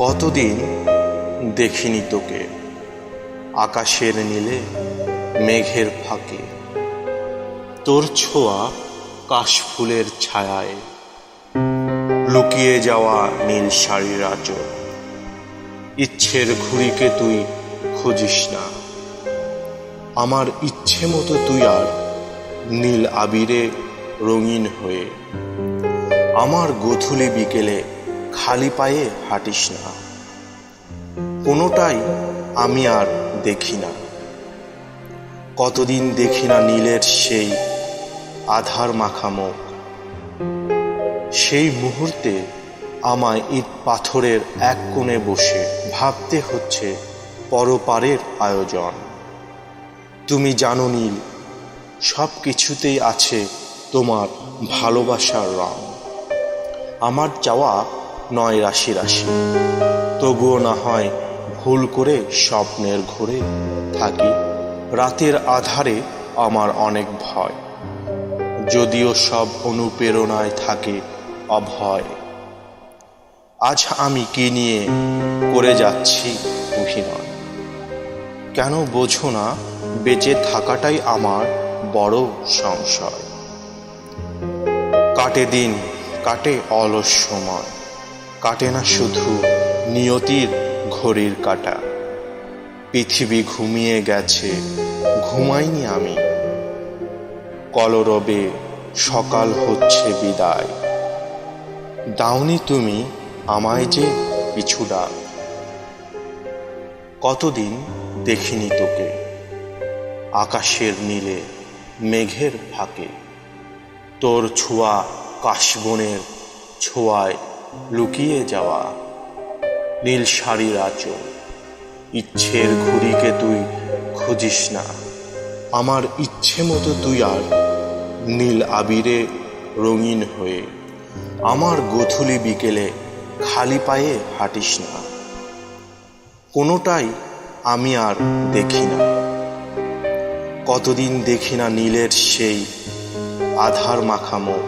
কতদিন দেখিনি তোকে, আকাশের নীলে মেঘের ফাঁকে, তোর ছোঁয়া কাশফুলের ছায়ায়, লুকিয়ে যাওয়া নীল শাড়ির আঁচল। ইচ্ছের ঘুড়িকে তুই খুঁজিস না, আমার ইচ্ছে মতো তুই আর নীল আবিরে রঙিন হয়ে আমার গোধূলি বিকেলে খালি পায়ে হাঁটিস না। কোনোটাই আমি আর দেখি না, কতদিন দেখি না নীলের সেই আধার মাখা মুখ। সেই মুহূর্তে আমায় ইট পাথরের এক কোণে বসে ভাবতে হচ্ছে পরপারের আয়োজন। তুমি জানো নীল, সব কিছুতেই আছে তোমার ভালোবাসার রং। আমার চাওয়া নয় রাশি রাশি, তবুও না হয় ভুল করে স্বপ্নের ঘোরে থাকি। রাতের আধারে আমার অনেক ভয়, যদিও সব অনুপ্রেরণায় থাকে অভয়। আজ আমি কি নিয়ে করে যাচ্ছি অভিনয়, কেন বোঝো না বেঁচে থাকাটাই আমার বড় সংশয়। কাটে দিন, কাটে অলস সময়, কাটে না শুধু নিয়তির ঘড়ির কাঁটা। পৃথিবী ঘুমিয়ে গেছে, ঘুমাইনি আমি, কলরবে সকাল হচ্ছে বিদায়। দাওনি তুমি আমায় যে পিছু ডাক, কতদিন দেখিনি তোকে, আকাশের নীলে মেঘের ফাঁকে, তোর ছোঁয়া কাশবনের ছোঁয়ায় লুকিয়ে যাওয়া নীল শাড়ির আঁচল। ইচ্ছের ঘুড়িকে তুই খুঁজিস না, আমার ইচ্ছে মতো তুই আর নীল আবিরে রঙিন হয়ে আমার গোধূলি বিকেলে খালি পায়ে হাঁটিস না। কোনোটাই আমি আর দেখি না, কতদিন দেখি না নীলের সেই আধার মাখা মুখ।